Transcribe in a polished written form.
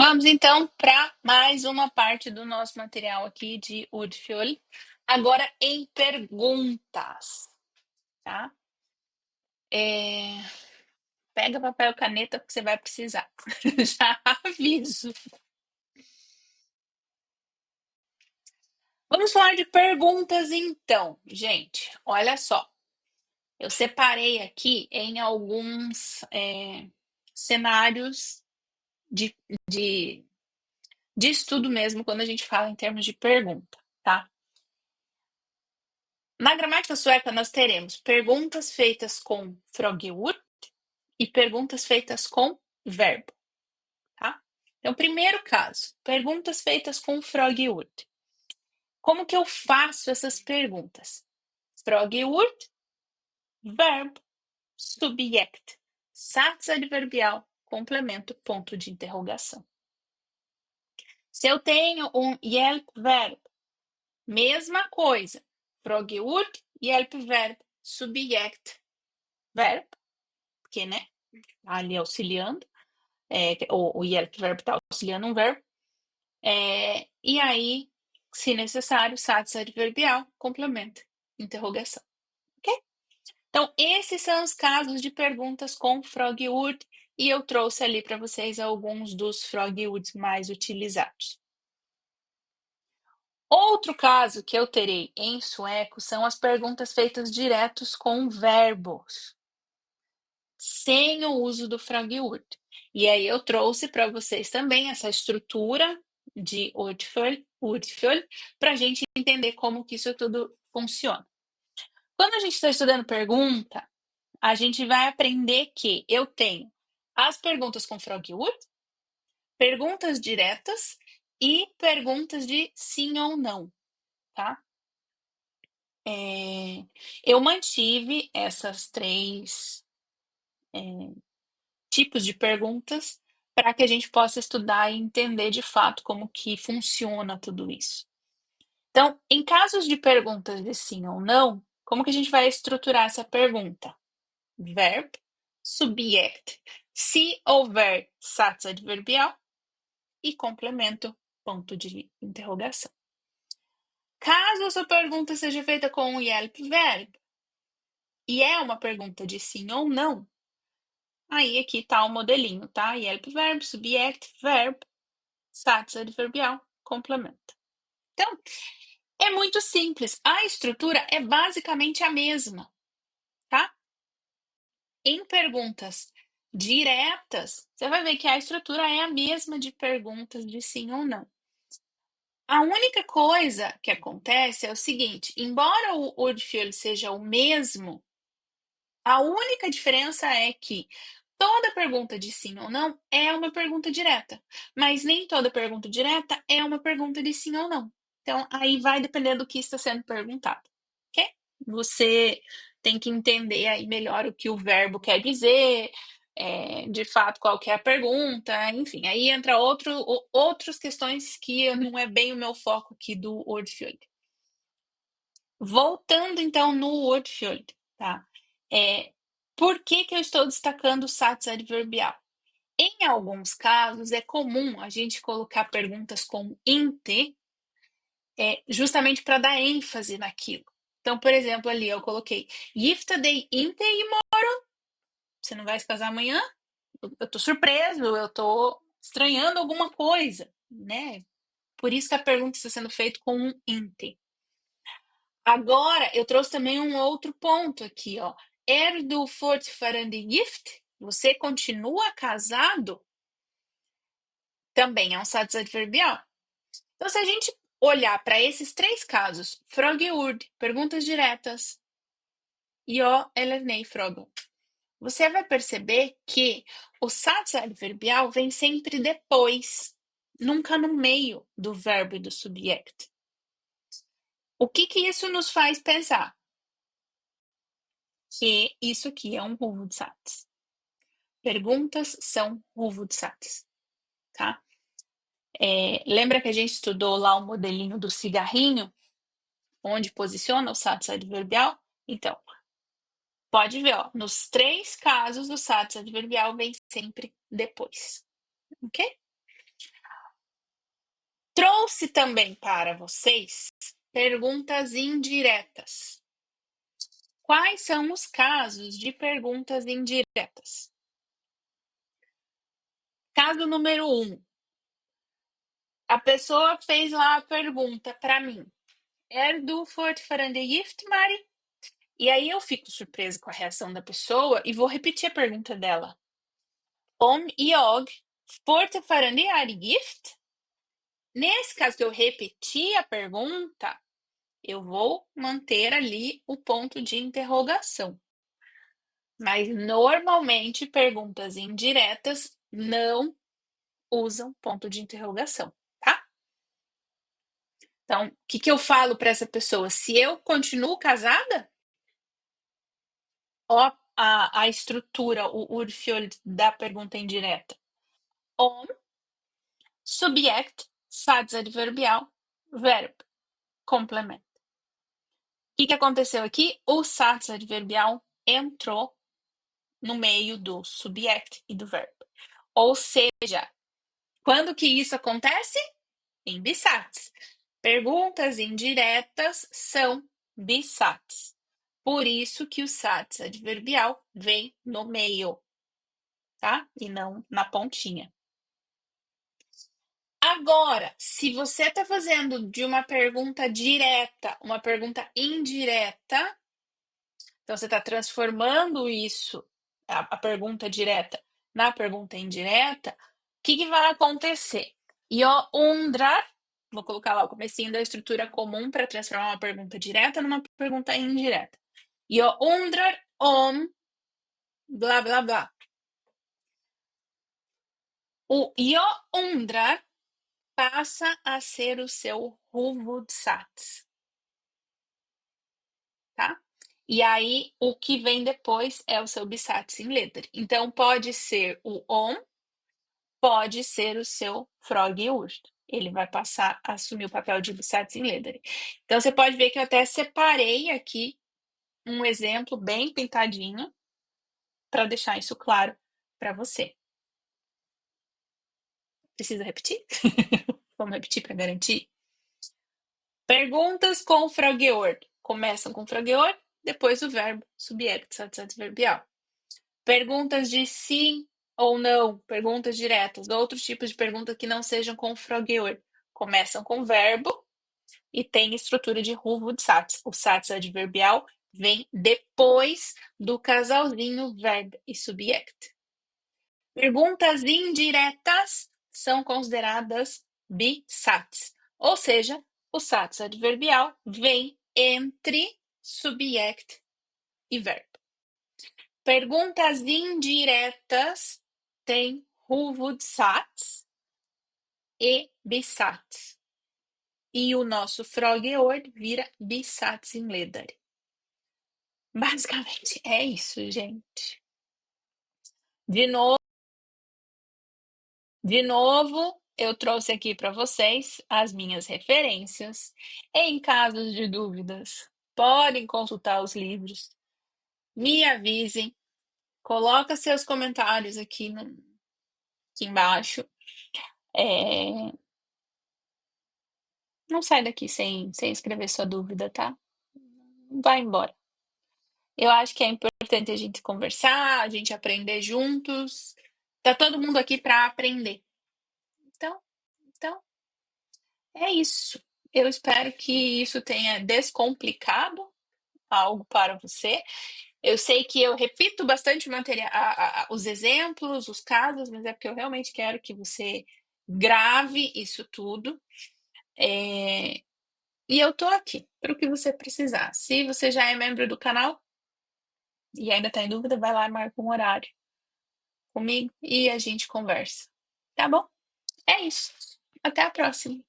Vamos então para mais uma parte do nosso material aqui de Udfjol. Agora em perguntas, tá? Pega papel e caneta porque você vai precisar. Já aviso. Vamos falar de perguntas então, gente. Olha só, eu separei aqui em alguns cenários de, de, de estudo mesmo quando a gente fala em termos de pergunta, tá? Na gramática sueca, nós teremos perguntas feitas com frågor e perguntas feitas com verbo, tá? Então, primeiro caso, perguntas feitas com frågor. Como que eu faço essas perguntas? Frågor, verbo, subject, satsadverbial, complemento, ponto de interrogação. Se eu tenho um hjälpverb, mesma coisa. Frågor, hjälpverb, subject, verbo, porque, né? Ali auxiliando, o hjälpverbo está auxiliando um verbo. E aí, se necessário, satsadverbial, complemento, interrogação. Ok? Então, esses são os casos de perguntas com frågor e eu trouxe ali para vocês alguns dos frågords mais utilizados. Outro caso que eu terei em sueco são as perguntas feitas diretos com verbos, sem o uso do frågord. E aí eu trouxe para vocês também essa estrutura de Ordfjol para a gente entender como que isso tudo funciona. Quando a gente está estudando pergunta, a gente vai aprender que eu tenho as perguntas com frågord, perguntas diretas e perguntas de sim ou não, tá? Eu mantive essas três tipos de perguntas para que a gente possa estudar e entender de fato como que funciona tudo isso. Então, em casos de perguntas de sim ou não, como que a gente vai estruturar essa pergunta? Verb, subject, se houver satsadverbial e complemento, ponto de interrogação. Caso a sua pergunta seja feita com o hjälpverb e é uma pergunta de sim ou não, aí aqui está o modelinho, tá? Hjälpverb, subject, verb, satsadverbial, complemento. Então, é muito simples. A estrutura é basicamente a mesma, tá? Em perguntas diretas, você vai ver que a estrutura é a mesma de perguntas de sim ou não. A única coisa que acontece é o seguinte: embora o Ordfjol seja o mesmo, a única diferença é que toda pergunta de sim ou não é uma pergunta direta, mas nem toda pergunta direta é uma pergunta de sim ou não. Então, aí vai depender do que está sendo perguntado, ok? Você tem que entender aí melhor o que o verbo quer dizer, de fato, qual que é a pergunta, enfim, aí entra outras questões que não é bem o meu foco aqui do Ordfjol. Voltando, então, no Ordfjol, tá? Por que eu estou destacando o satsadverbial? Em alguns casos, é comum a gente colocar perguntas com inte, justamente para dar ênfase naquilo. Então, por exemplo, ali eu coloquei Gifta dig inte imorgon? Você não vai se casar amanhã? Eu tô surpreso, eu tô estranhando alguma coisa, né? Por isso que a pergunta está sendo feita com um inte. Agora, eu trouxe também um outro ponto aqui, ó. Er du fortfarande gift? Você continua casado? Também é um satsadverbial. Então, se a gente olhar para esses três casos, frågord, perguntas diretas, ja eller nej frågor, você vai perceber que o satsadverbial vem sempre depois, nunca no meio do verbo e do subject. O que isso nos faz pensar? Que isso aqui é um huvudsats. Perguntas são huvudsats, tá? Lembra que a gente estudou lá o modelinho do cigarrinho, onde posiciona o satsadverbial? Então, pode ver, ó, nos três casos o satsadverbial vem sempre depois, ok? Trouxe também para vocês perguntas indiretas. Quais são os casos de perguntas indiretas? Caso número 1. A pessoa fez lá a pergunta para mim. Du fortfarande gift, Mari? E aí eu fico surpresa com a reação da pessoa e vou repetir a pergunta dela. Om jag fortfarande är gift? Nesse caso que eu repeti a pergunta, eu vou manter ali o ponto de interrogação. Mas normalmente perguntas indiretas não usam ponto de interrogação, tá? Então, o que eu falo para essa pessoa? Se eu continuo casada, ó, a estrutura, o ordfjord da pergunta indireta. Om, subjekt, satsadverbial, verbo, complemento. O que aconteceu aqui? O satsadverbial entrou no meio do subject e do verbo. Ou seja, quando que isso acontece? Em bisats. Perguntas indiretas são bisats. Por isso que o sats adverbial vem no meio, tá? E não na pontinha. Agora, se você está fazendo de uma pergunta direta, uma pergunta indireta, então você está transformando isso, a pergunta direta, na pergunta indireta, o que vai acontecer? Jag undrar, vou colocar lá o comecinho da estrutura comum para transformar uma pergunta direta numa pergunta indireta. Jag undrar om blá blá blá. O jag undrar passa a ser o seu huvudsats, tá? E aí, o que vem depois é o seu bisatsinleder. Então, pode ser o om, pode ser o seu froggjord. Ele vai passar a assumir o papel de bisatsinleder. Então, você pode ver que eu até separei aqui um exemplo bem pintadinho para deixar isso claro para você. Precisa repetir? Vamos repetir para garantir? Perguntas com froggjord. Começam com froggjord, depois o verbo subject satisverbial. Perguntas de sim ou não, perguntas diretas, outros tipos de perguntas que não sejam com froggjord. Começam com verbo e tem estrutura de huvudsats. O sats adverbial vem depois do casalzinho verbo e subject. Perguntas indiretas são consideradas bisats, ou seja, o sats adverbial vem entre subject e verbo. Perguntas indiretas têm huvudsats e bisats. E o nosso froggjord vira bisatsinleder. Basicamente é isso, gente. De novo, eu trouxe aqui para vocês as minhas referências. Em casos de dúvidas, podem consultar os livros. Me avisem. Coloca seus comentários aqui embaixo. Não sai daqui sem escrever sua dúvida, tá? Não vai embora. Eu acho que é importante a gente conversar, a gente aprender juntos. Tá todo mundo aqui para aprender. Então, é isso. Eu espero que isso tenha descomplicado algo para você. Eu sei que eu repito bastante os exemplos, os casos, mas é porque eu realmente quero que você grave isso tudo. E eu tô aqui para o que você precisar. Se você já é membro do canal e ainda está em dúvida, vai lá e marca um horário comigo e a gente conversa. Tá bom? É isso. Até a próxima.